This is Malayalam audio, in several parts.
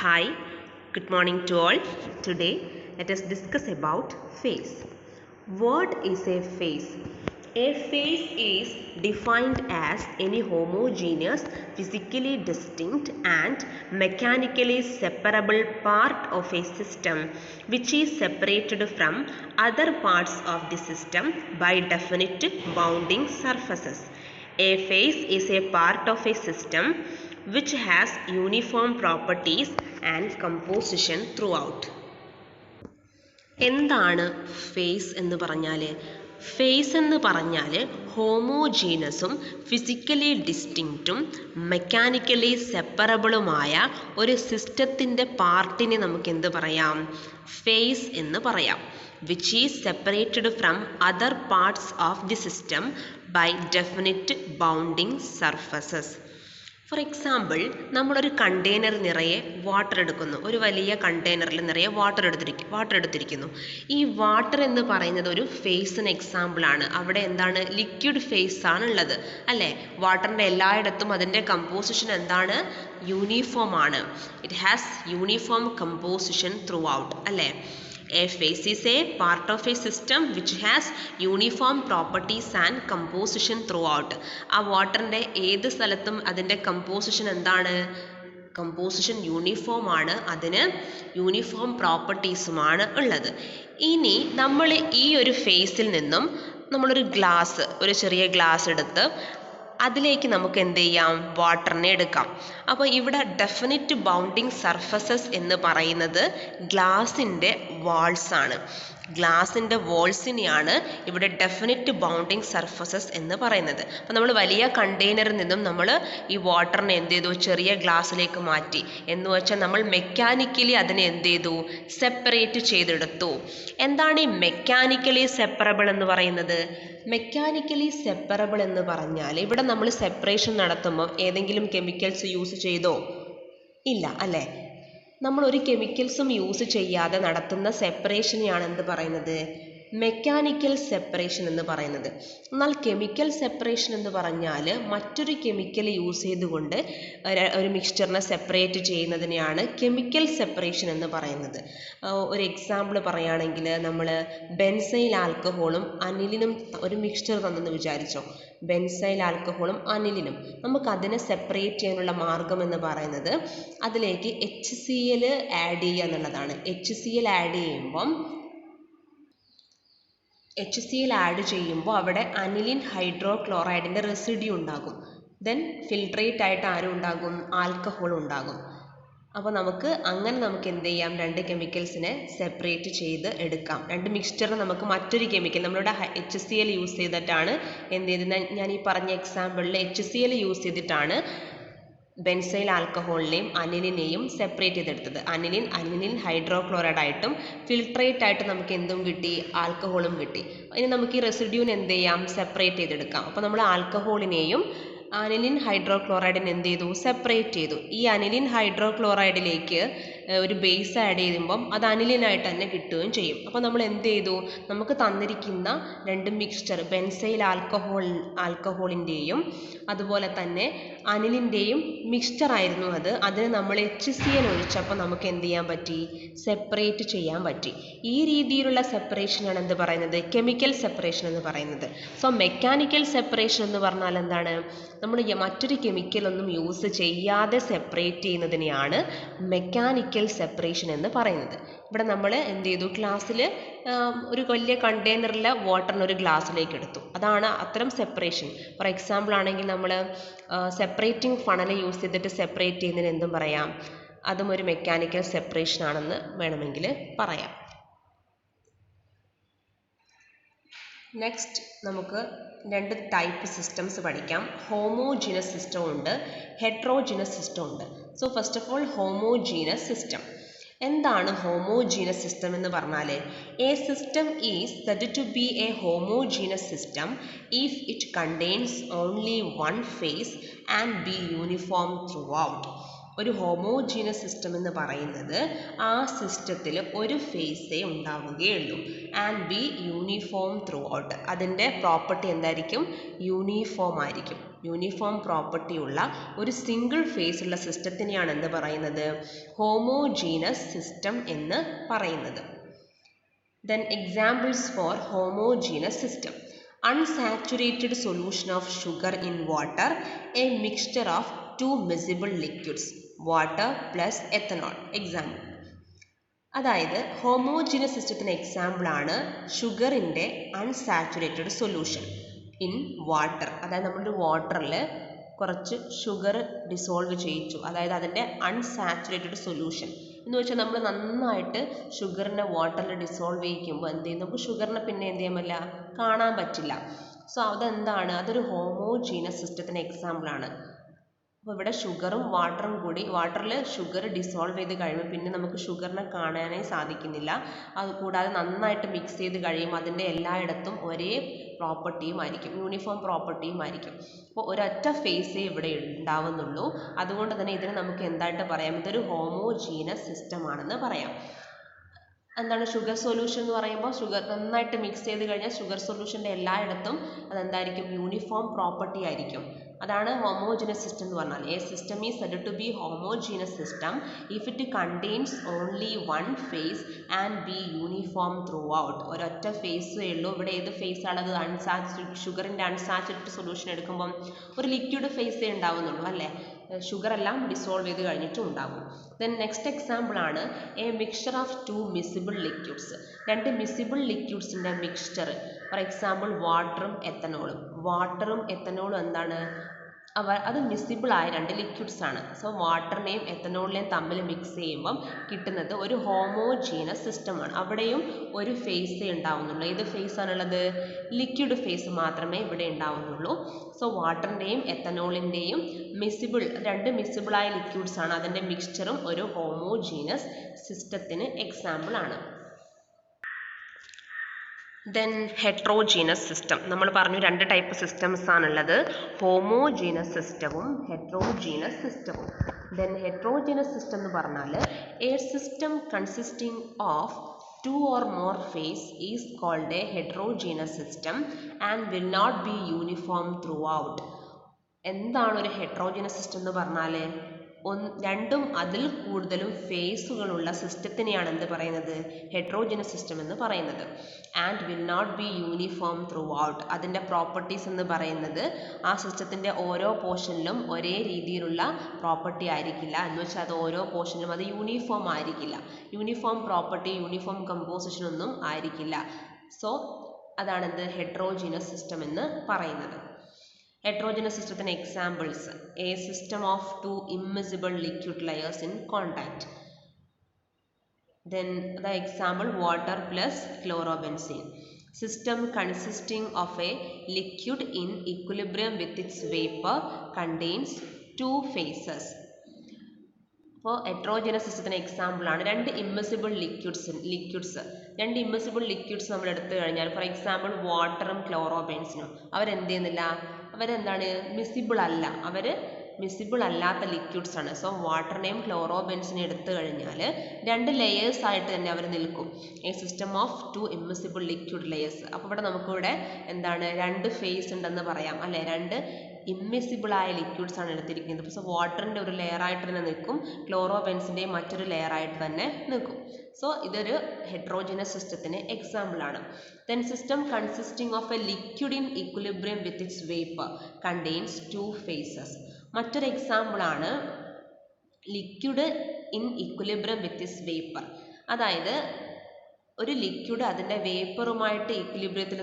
Hi, good morning to all. Today let us discuss about phase. What is a phase? A phase is defined as any homogeneous, physically distinct and mechanically separable part of a system which is separated from other parts of the system by definite bounding surfaces. A phase is a part of a system which has uniform properties and composition throughout. എന്താണ് ഫേസ് എന്ന് പറഞ്ഞാൽ? ഫേസ് എന്ന് പറഞ്ഞാൽ ഹോമോജീനസും ഫിസിക്കലി ഡിസ്റ്റിങ്ക്റ്റും മെക്കാനിക്കലി സെപ്പറബിളുമായ ഒരു സിസ്റ്റത്തിൻ്റെ പാർട്ടിനെ നമുക്ക് എന്ത് പറയാം? ഫേസ് എന്ന് പറയാം. which is separated from other parts of the system by definite bounding surfaces. For example, നമ്മളൊരു കണ്ടെയ്നർ നിറയെ വാട്ടർ എടുക്കുന്നു. ഒരു വലിയ കണ്ടെയ്നറിൽ നിറയെ വാട്ടർ എടുത്തിരിക്കുന്നു. ഈ വാട്ടർ എന്ന് പറയുന്നത് ഒരു ഫേസിന് എക്സാമ്പിളാണ്. അവിടെ എന്താണ്? ലിക്വിഡ് ഫേസ് ആണ് ഉള്ളത്, അല്ലേ? വാട്ടറിൻ്റെ എല്ലായിടത്തും അതിൻ്റെ കമ്പോസിഷൻ എന്താണ്? യൂണിഫോം ആണ്. It has uniform composition through out, അല്ലേ? A phase is a part of a system which has uniform properties and composition throughout. ആ വാട്ടറിൻ്റെ ഏത് സ്ഥലത്തും അതിൻ്റെ കമ്പോസിഷൻ എന്താണ്? കമ്പോസിഷൻ യൂണിഫോം ആണ്, അതിന് യൂണിഫോം പ്രോപ്പർട്ടീസുമാണ് ഉള്ളത്. ഇനി നമ്മൾ ഈ ഒരു ഫേസിൽ നിന്നും നമ്മളൊരു ഒരു ചെറിയ ഗ്ലാസ് എടുത്ത് അതിലേക്ക് നമുക്ക് എന്ത് ചെയ്യാം? വാട്ടറിനെ എടുക്കാം. അപ്പോൾ ഇവിടെ ഡെഫിനിറ്റ് ബൗണ്ടിങ് സർഫസസ് എന്ന് പറയുന്നത് ഗ്ലാസിൻ്റെ വാൾസ് ആണ്. ഗ്ലാസിൻ്റെ വാൾസിനെയാണ് ഇവിടെ ഡെഫിനിറ്റ് ബൗണ്ടിങ് സർഫസസ് എന്ന് പറയുന്നത്. അപ്പോൾ നമ്മൾ വലിയ കണ്ടെയ്നറിൽ നിന്നും നമ്മൾ ഈ വാട്ടറിനെ എന്ത് ചെയ്തു? ചെറിയ ഗ്ലാസ്സിലേക്ക് മാറ്റി. എന്ന് വെച്ചാൽ നമ്മൾ മെക്കാനിക്കലി അതിനെ എന്ത് ചെയ്തു? സെപ്പറേറ്റ് ചെയ്തെടുത്തു. എന്താണ് ഈ മെക്കാനിക്കലി സെപ്പറബിൾ എന്ന് പറയുന്നത്? മെക്കാനിക്കലി സെപ്പറബിൾ എന്ന് പറഞ്ഞാൽ ഇവിടെ നമ്മൾ സെപ്പറേഷൻ നടത്തുമ്പോൾ ഏതെങ്കിലും കെമിക്കൽസ് യൂസ് ചെയ്തോ? ഇല്ല, അല്ലേ? നമ്മൾ ഒരു കെമിക്കൽസും യൂസ് ചെയ്യാതെ നടത്തുന്ന സെപ്പറേഷനെയാണ് എന്ത് പറയുന്നത്? മെക്കാനിക്കൽ സെപ്പറേഷൻ എന്ന് പറയുന്നത്. എന്നാൽ കെമിക്കൽ സെപ്പറേഷൻ എന്ന് പറഞ്ഞാൽ മറ്റൊരു കെമിക്കൽ യൂസ് ചെയ്തുകൊണ്ട് ഒരു മിക്സ്ചറിനെ സെപ്പറേറ്റ് ചെയ്യുന്നതിനെയാണ് കെമിക്കൽ സെപ്പറേഷൻ എന്ന് പറയുന്നത്. ഒരു എക്സാമ്പിൾ പറയുകയാണെങ്കിൽ, നമ്മൾ ബെൻസൈൽ ആൽക്കഹോളും അനിലിനും ഒരു മിക്സ്ചർ തന്നെന്ന് വിചാരിച്ചോ. ബെൻസൈൽ ആൽക്കഹോളും അനിലിനും നമുക്കതിനെ സെപ്പറേറ്റ് ചെയ്യാനുള്ള മാർഗം എന്ന് പറയുന്നത് അതിലേക്ക് HCl ആഡ് ചെയ്യുക എന്നുള്ളതാണ്. HCl ആഡ് ചെയ്യുമ്പോൾ അവിടെ അനിലിൻ ഹൈഡ്രോക്ലോറൈഡിൻ്റെ റെസിഡ്യൂ ഉണ്ടാകും. ദെൻ ഫിൽട്രേറ്റ് ആയിട്ട് ആരും ഉണ്ടാകും? ആൽക്കഹോൾ ഉണ്ടാകും. അപ്പോൾ നമുക്ക് എന്ത് ചെയ്യാം? രണ്ട് കെമിക്കൽസിനെ സെപ്പറേറ്റ് ചെയ്ത് എടുക്കാം. രണ്ട് മിക്സ്ചറിന് നമുക്ക് മറ്റൊരു കെമിക്കൽ നമ്മളിവിടെ HCl യൂസ് ചെയ്തിട്ടാണ് എന്ത് ചെയ്തത്? ഞാൻ ഈ പറഞ്ഞ എക്സാമ്പിളിൽ HCl യൂസ് ചെയ്തിട്ടാണ് ബെൻസൈൽ ആൽക്കഹോളിനെയും അനിലിനെയും സെപ്പറേറ്റ് ചെയ്തെടുത്തത്. അനിലിൻ ഹൈഡ്രോക്ലോറൈഡ് ആയിട്ടും ഫിൽട്രേറ്റ് ആയിട്ട് നമുക്ക് എന്തും കിട്ടി? ആൽക്കഹോളും കിട്ടി. ഇനി നമുക്ക് ഈ റെസിഡ്യൂവിനെ എന്ത് ചെയ്യാം? സെപ്പറേറ്റ് ചെയ്തെടുക്കാം. അപ്പോൾ നമ്മൾ ആൽക്കഹോളിനെയും അനിലിൻ ഹൈഡ്രോക്ലോറൈഡിനെ എന്ത് ചെയ്തു? സെപ്പറേറ്റ് ചെയ്തു. ഈ അനിലിൻ ഹൈഡ്രോക്ലോറൈഡിലേക്ക് ഒരു ബേസ് ആഡ് ചെയ്യുമ്പം അത് അനിലിനായിട്ട് തന്നെ കിട്ടുകയും ചെയ്യും. അപ്പോൾ നമ്മൾ എന്ത് ചെയ്തു? നമുക്ക് തന്നിരിക്കുന്ന രണ്ട് മിക്സ്ചർ ബെൻസൈൽ ആൽക്കഹോളിൻ്റെയും അതുപോലെ തന്നെ അനിലിൻ്റെയും മിക്സ്ചർ ആയിരുന്നു അത്. അതിന് നമ്മൾ HCl ഒഴിച്ചപ്പോൾ നമുക്ക് എന്ത് ചെയ്യാൻ പറ്റി? സെപ്പറേറ്റ് ചെയ്യാൻ പറ്റി. ഈ രീതിയിലുള്ള സെപ്പറേഷനാണ് എന്ത് പറയുന്നത്? കെമിക്കൽ സെപ്പറേഷൻ എന്ന് പറയുന്നത്. സോ മെക്കാനിക്കൽ സെപ്പറേഷൻ എന്ന് പറഞ്ഞാൽ എന്താണ്? നമ്മൾ മറ്റൊരു കെമിക്കലൊന്നും യൂസ് ചെയ്യാതെ സെപ്പറേറ്റ് ചെയ്യുന്നതിനെയാണ് മെക്കാനിക്കൽ സെപ്പറേഷൻ എന്ന് പറയുന്നത്. ഇവിടെ നമ്മൾ എന്ത് ചെയ്തു? ഗ്ലാസ്സിൽ ഒരു വലിയ കണ്ടെയ്നറിലെ വാട്ടറിന് ഒരു ഗ്ലാസ്സിലേക്ക് എടുത്തു. അതാണ് അത്തരം സെപ്പറേഷൻ. ഫോർ എക്സാമ്പിൾ ആണെങ്കിൽ നമ്മൾ സെപ്പറേറ്റിംഗ് ഫണൽ യൂസ് ചെയ്തിട്ട് സെപ്പറേറ്റ് ചെയ്യുന്നതിന് എന്തും പറയാം? അതും ഒരു മെക്കാനിക്കൽ സെപ്പറേഷൻ ആണെന്ന് വേണമെങ്കിൽ പറയാം. നെക്സ്റ്റ് നമുക്ക് രണ്ട് ടൈപ്പ് സിസ്റ്റംസ് പഠിക്കാം. ഹോമോജീനസ് സിസ്റ്റം ഉണ്ട്, ഹെട്രോജീനസ് സിസ്റ്റം ഉണ്ട്. So first of all homogeneous system. എന്താണ് ഹോമോജീനസ് സിസ്റ്റം എന്ന് പറഞ്ഞാൽ? A system is said to be a homogeneous system if it contains only one phase and be uniform throughout. ഒരു ഹോമോജീനസ് സിസ്റ്റം എന്ന് പറയുന്നത് ആ സിസ്റ്റത്തിൽ ഒരു ഫേസേ ഉണ്ടാവുകയുള്ളൂ and be uniform throughout. അതിൻ്റെ പ്രോപ്പർട്ടി എന്തായിരിക്കും? യൂണിഫോം ആയിരിക്കും. യൂണിഫോം പ്രോപ്പർട്ടി ഉള്ള ഒരു സിംഗിൾ ഫേസ് ഉള്ള സിസ്റ്റത്തിനെയാണ് എന്ത് പറയുന്നത്? ഹോമോജീനസ് സിസ്റ്റം എന്ന് പറയുന്നത്. Then examples for homogeneous system: unsaturated solution of sugar in water, a mixture of two miscible liquids, water plus ethanol. Example. അതായത് ഹോമോജീനസ് സിസ്റ്റത്തിന് എക്സാമ്പിൾ ആണ് ഷുഗറിൻ്റെ അൺസാച്ചുറേറ്റഡ് സൊല്യൂഷൻ ഇൻ വാട്ടർ. അതായത് നമ്മുടെ വാട്ടറിൽ കുറച്ച് ഷുഗർ ഡിസോൾവ് ചെയ്യിച്ചു, അതായത് അതിൻ്റെ അൺസാച്ചുറേറ്റഡ് സൊല്യൂഷൻ എന്ന് വെച്ചാൽ നമ്മൾ നന്നായിട്ട് ഷുഗറിനെ വാട്ടറിൽ ഡിസോൾവ് ചെയ്യിക്കുമ്പോൾ എന്ത് ചെയ്യും? നമുക്ക് ഷുഗറിനെ പിന്നെ എന്ത് ചെയ്യാൻ പറ്റില്ല, കാണാൻ പറ്റില്ല. സോ അതെന്താണ്? അതൊരു ഹോമോജീനസ് സിസ്റ്റത്തിന് എക്സാമ്പിളാണ്. അപ്പോൾ ഇവിടെ ഷുഗറും വാട്ടറും കൂടി, വാട്ടറിൽ ഷുഗർ ഡിസോൾവ് ചെയ്ത് കഴിയുമ്പോൾ പിന്നെ നമുക്ക് ഷുഗറിനെ കാണാനേ സാധിക്കുന്നില്ല. അതുകൂടാതെ നന്നായിട്ട് മിക്സ് ചെയ്ത് കഴിയുമ്പോൾ അതിൻ്റെ എല്ലായിടത്തും ഒരേ പ്രോപ്പർട്ടിയും ആയിരിക്കും, യൂണിഫോം പ്രോപ്പർട്ടിയും ആയിരിക്കും. അപ്പോൾ ഒരൊറ്റ ഫേസേ ഇവിടെ ഉണ്ടാവുന്നുള്ളൂ. അതുകൊണ്ട് തന്നെ ഇതിനെ നമുക്ക് എന്തായിട്ട് പറയാം? ഇതൊരു ഹോമോജീനസ് സിസ്റ്റം ആണെന്ന് പറയാം. എന്താണ് ഷുഗർ സൊല്യൂഷൻ എന്ന് പറയുമ്പോൾ? ഷുഗർ നന്നായിട്ട് മിക്സ് ചെയ്ത് കഴിഞ്ഞാൽ ഷുഗർ സൊല്യൂഷൻ്റെ എല്ലായിടത്തും അതെന്തായിരിക്കും? യൂണിഫോം പ്രോപ്പർട്ടി ആയിരിക്കും. അതാണ് ഹോമോജീനസ് സിസ്റ്റം എന്ന് പറഞ്ഞാൽ. A system is said to be homogeneous system if it contains only one phase and be uniform throughout. ഒരൊറ്റ ഫേസേ ഉള്ളൂ. ഇവിടെ ഏത് ഫേസ് ആണത്? ഷുഗറിൻ്റെ അൺസാച്ചുറേറ്റഡ് സൊല്യൂഷൻ എടുക്കുമ്പം ഒരു ലിക്വിഡ് ഫേസേ ഉണ്ടാവുന്നുള്ളൂ അല്ലേ? ഷുഗർ എല്ലാം ഡിസോൾവ് ചെയ്ത് കഴിഞ്ഞിട്ടും ഉണ്ടാകും. ദെൻ നെക്സ്റ്റ് എക്സാമ്പിൾ ആണ് a mixture of two miscible liquids. രണ്ട് മിസിബിൾ ലിക്വിഡ്സിൻ്റെ മിക്സ്ചർ. ഫോർ എക്സാമ്പിൾ വാട്ടറും എത്തനോളും. വാട്ടറും എത്തനോളും എന്താണ്? അത് മിസിബിളായ രണ്ട് ലിക്വിഡ്സ് ആണ്. സോ വാട്ടറിനെയും എത്തനോളിനെയും തമ്മിൽ മിക്സ് ചെയ്യുമ്പം കിട്ടുന്നത് ഒരു ഹോമോജീനസ് സിസ്റ്റമാണ്. അവിടെയും ഒരു ഫേസേ ഉണ്ടാവുന്നുള്ളൂ. ഏത് ഫേസ് ആണുള്ളത്? ലിക്വിഡ് ഫേസ് മാത്രമേ ഇവിടെ ഉണ്ടാവുന്നുള്ളൂ. സോ വാട്ടറിൻ്റെയും എത്തനോളിൻ്റെയും രണ്ട് മിസിബിളായ ലിക്വിഡ്സ് ആണ്. അതിൻ്റെ മിക്സ്ചറും ഒരു ഹോമോജീനസ് സിസ്റ്റത്തിന് എക്സാമ്പിൾ ആണ്. Then heterogeneous system. നമ്മൾ പറഞ്ഞു രണ്ട് ടൈപ്പ് സിസ്റ്റംസ് ആണുള്ളത്, ഹോമോജീനസ് സിസ്റ്റവും ഹെട്രോജീനസ് സിസ്റ്റവും. ദെൻ ഹെട്രോജീനസ് സിസ്റ്റം എന്ന് പറഞ്ഞാൽ a system consisting of two or more phase is called a heterogeneous system and will not be uniform throughout. എന്താണ് ഒരു ഹെട്രോജീനസ് സിസ്റ്റം എന്ന് പറഞ്ഞാൽ? രണ്ടും അതിൽ കൂടുതലും ഫേസുകളുള്ള സിസ്റ്റത്തിനെയാണ് എന്ത് പറയുന്നത്? ഹെട്രോജീനസ് സിസ്റ്റം എന്ന് പറയുന്നത്. And will not be uniform throughout. അതിൻ്റെ പ്രോപ്പർട്ടീസ് എന്ന് പറയുന്നത് ആ സിസ്റ്റത്തിൻ്റെ ഓരോ പോർഷനിലും ഒരേ രീതിയിലുള്ള പ്രോപ്പർട്ടി ആയിരിക്കില്ല. എന്ന് വെച്ചാൽ അത് ഓരോ പോർഷനിലും അത് യൂണിഫോം ആയിരിക്കില്ല. യൂണിഫോം പ്രോപ്പർട്ടി, യൂണിഫോം കമ്പോസിഷൻ ഒന്നും ആയിരിക്കില്ല. സോ അതാണെന്ത്? ഹെട്രോജീനസ് സിസ്റ്റം എന്ന് പറയുന്നത്. Heterogeneous system examples: a system of two immiscible liquid layers in contact. Then the example water plus chlorobenzene. System consisting of a liquid in equilibrium with its vapor contains two phases. അപ്പോൾ ഹെട്രോജീനസ് സിസ്റ്റത്തിന് എക്സാമ്പിൾ ആണ് രണ്ട് ഇമ്മിസിബിൾ ലിക്വിഡ്സ്. രണ്ട് ഇമ്മിസിബിൾ ലിക്വിഡ്സ് നമ്മൾ എടുത്തു കഴിഞ്ഞാൽ, ഫോർ എക്സാമ്പിൾ വാട്ടറും ക്ലോറോബെൻസിനും, അവരെന്ത് ചെയ്യുന്നില്ല? അവരെന്താണ്? മിസിബിൾ അല്ല. അവർ മിസിബിൾ അല്ലാത്ത ലിക്വിഡ്സ് ആണ്. സോ വാട്ടറിനെയും ക്ലോറോബെൻസിനെയും എടുത്തു കഴിഞ്ഞാൽ രണ്ട് ലെയേഴ്സ് ആയിട്ട് തന്നെ അവർ നിൽക്കും. A system of two immiscible liquid layers. അപ്പോൾ ഇവിടെ നമുക്കിവിടെ എന്താണ്? രണ്ട് ഫേസ് ഉണ്ടെന്ന് പറയാം അല്ലേ? രണ്ട് ഇമ്മിസിബിളായ ലിക്വിഡ്സ് ആണ് എടുത്തിരിക്കുന്നത്. സോ വാട്ടറിൻ്റെ ഒരു ലെയറായിട്ട് തന്നെ നിൽക്കും, ക്ലോറോബെൻസിൻ്റെയും മറ്റൊരു ലെയറായിട്ട് തന്നെ നിൽക്കും. സോ ഇതൊരു ഹെട്രോജീനസ് സിസ്റ്റത്തിന് എക്സാമ്പിൾ ആണ്. Then system consisting of a liquid in equilibrium with its vapour contains two phases. മറ്റൊരു എക്സാമ്പിൾ ആണ് liquid in equilibrium with its vapour. അതായത് ഒരു ലിക്വിഡ് അതിൻ്റെ വേപ്പറുമായിട്ട് ഇക്വിലിബ്രിയത്തിൽ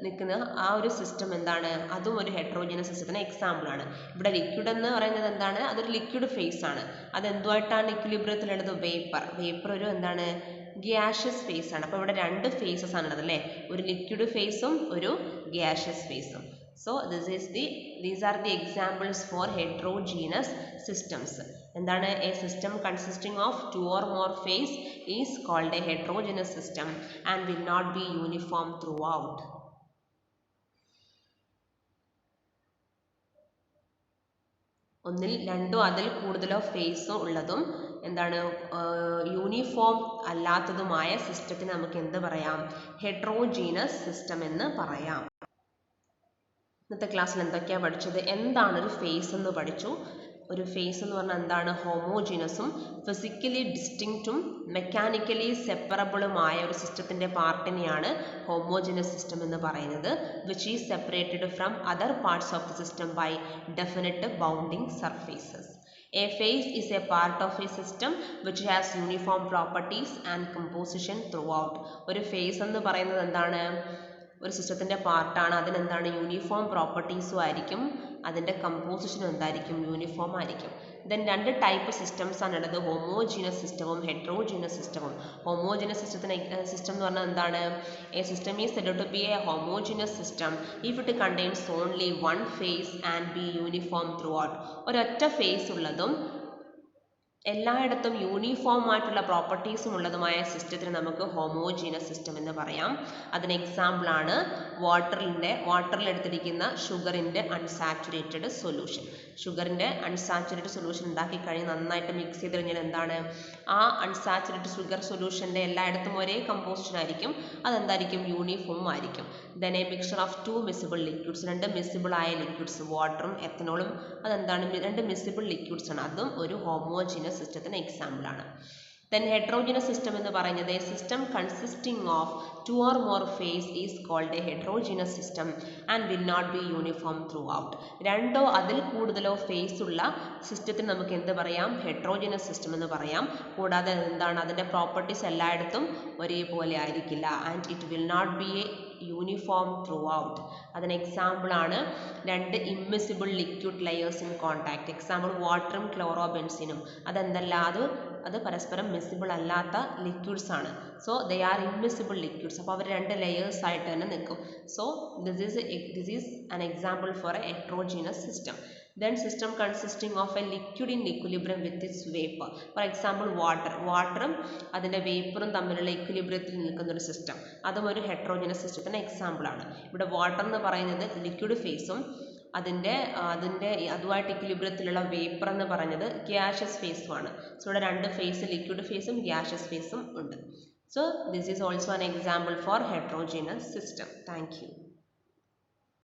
നിൽക്കുന്ന ആ ഒരു സിസ്റ്റം എന്താണ്? അതും ഒരു ഹെട്രോജീനസ് സിസ്റ്റത്തിന് എക്സാമ്പിൾ ആണ്. ഇവിടെ ലിക്വിഡ് എന്ന് പറയുന്നത് എന്താണ്? അതൊരു ലിക്വിഡ് ഫേസ് ആണ്. അതെന്തുമായിട്ടാണ് ഇക്വിലിബ്രിയത്തിലുള്ളത്? വേപ്പർ ഒരു എന്താണ്? ഗ്യാഷ്യസ് ഫേസ് ആണ്. അപ്പോൾ ഇവിടെ രണ്ട് ഫേസസ് ആണുള്ളത് അല്ലേ? ഒരു ലിക്വിഡ് ഫേസും ഒരു ഗ്യാഷ്യസ് ഫേസും. So these are the examples for heterogeneous systems. എന്താണ്? A system consisting of two or more phase is called a heterogeneous system and will not be uniform throughout. ഒന്നിൽ രണ്ടോ അതിൽ കൂടുതലോ ഫേസോ ഉള്ളതും എന്താണ് യൂണിഫോം അല്ലാത്തതുമായ സിസ്റ്റത്തിന് നമുക്ക് എന്ത് പറയാം? ഹെട്രോജീനസ് സിസ്റ്റം എന്ന് പറയാം. ഇന്നത്തെ ക്ലാസ്സിൽ എന്തൊക്കെയാണ് പഠിച്ചത്? എന്താണ് ഒരു ഫേസ് എന്ന് പഠിച്ചു. ഒരു ഫേസ് എന്ന് പറഞ്ഞാൽ എന്താണ്? ഹോമോജീനസും ഫിസിക്കലി ഡിസ്റ്റിങ്ക്റ്റും മെക്കാനിക്കലി സെപ്പറബിളുമായ ഒരു സിസ്റ്റത്തിൻ്റെ പാർട്ടിനെയാണ് ഹോമോജീനസ് സിസ്റ്റം എന്ന് പറയുന്നത്. Which is separated from other parts of the system by definite bounding surfaces. A phase is a part of a system which has uniform properties and composition throughout. ഒരു ഫേസ് എന്ന് പറയുന്നത് എന്താണ്? ഒരു സിസ്റ്റത്തിൻ്റെ പാർട്ടാണ്. അതിനെന്താണ്? യൂണിഫോം പ്രോപ്പർട്ടീസും ആയിരിക്കും, അതിൻ്റെ കമ്പോസിഷനും എന്തായിരിക്കും? യൂണിഫോം ആയിരിക്കും. ദെൻ രണ്ട് ടൈപ്പ് സിസ്റ്റംസ് ആണ് ഉള്ളത്, ഹോമോജീനസ് സിസ്റ്റവും ഹെട്രോജീനസ് സിസ്റ്റവും. ഹോമോജീനസ് സിസ്റ്റം എന്ന് പറഞ്ഞാൽ എന്താണ്? A system is said to be a homogeneous system if it contains only one phase and be uniform throughout. ഒരൊറ്റ ഫേസ് ഉള്ളതും എല്ലായിടത്തും യൂണിഫോം ആയിട്ടുള്ള പ്രോപ്പർട്ടീസും ഉള്ളതുമായ സിസ്റ്റത്തിന് നമുക്ക് ഹോമോജീനസ് സിസ്റ്റം എന്ന് പറയാം. അതിന് എക്സാമ്പിളാണ് വാട്ടറിൽ എടുത്തിരിക്കുന്ന ഷുഗറിൻ്റെ അൺസാച്ചുറേറ്റഡ് സൊല്യൂഷൻ. ഷുഗറിൻ്റെ അൺസാച്ചുറേറ്റഡ് സൊല്യൂഷൻ ഉണ്ടാക്കി കഴിഞ്ഞ് നന്നായിട്ട് മിക്സ് ചെയ്ത് കഴിഞ്ഞാൽ എന്താണ്? ആ അൺസാച്ചുറേറ്റഡ് ഷുഗർ സൊല്യൂഷൻ്റെ എല്ലായിടത്തും ഒരേ കമ്പോസിഷൻ ആയിരിക്കും. അതെന്തായിരിക്കും? യൂണിഫോം ആയിരിക്കും. Then A mixture of two miscible liquids, രണ്ട് മിസിബിൾ ആയ ലിക്വിഡ്സ്, വാട്ടറും എത്തനോളും, അതെന്താണ്? രണ്ട് മിസിബിൾ ലിക്വിഡ്സ് ആണ്. അതും ഒരു ഹോമോജീനസ് സിസ്റ്റത്തിന് എക്സാമ്പിൾ ആണ്. Then heterogeneous system എന്ന് പറയുന്നത് a system consisting of two or more phase is called a heterogeneous system and will not be uniform throughout. രണ്ടോ അതിൽ കൂടുതലോ ഫേസ് ഉള്ള സിസ്റ്റത്തിന് നമുക്ക് എന്ത് പറയാം? ഹെട്രോജീനസ് സിസ്റ്റം എന്ന് പറയാം. കൂടാതെ എന്താണ്? അതിൻ്റെ പ്രോപ്പർട്ടീസ് എല്ലായിടത്തും ഒരേപോലെ ആയിരിക്കില്ല. And it will not be a uniform throughout. അതിന് എക്സാമ്പിളാണ് രണ്ട് immiscible liquid layers in contact. Example വാട്ടറും ക്ലോറോബെൻസിനും. അതെന്തല്ല? അത് പരസ്പരം മിസിബിൾ അല്ലാത്ത ലിക്വിഡ്സ് ആണ്. So they are immiscible liquids. അപ്പോൾ അവർ രണ്ട് ലെയേഴ്സ് ആയിട്ട് തന്നെ നിൽക്കും. So this is an example for a heterogeneous system. Then system consisting of a liquid in equilibrium with its vapor. For example വാട്ടറും അതിൻ്റെ വേപ്പറും തമ്മിലുള്ള ഇക്വിലിബ്രിയത്തിൽ നിൽക്കുന്ന ഒരു സിസ്റ്റം, അതും ഒരു ഹെട്രോജീനസ് സിസ്റ്റത്തിന് എക്സാമ്പിൾ ആണ്. ഇവിടെ വാട്ടർ എന്ന് പറയുന്നത് ലിക്വിഡ് ഫേസും അതുമായിട്ട് ഇക്വിലിബ്രിയത്തിലുള്ള വേപ്പർ എന്ന് പറഞ്ഞത് ഗ്യാഷ്യസ് ഫേസുമാണ്. സോ ഇവിടെ രണ്ട് ഫേസ്, ലിക്വിഡ് ഫേസും ഗ്യാഷ്യസ് ഫേസും ഉണ്ട്. So this is also an example for heterogeneous system. Thank you.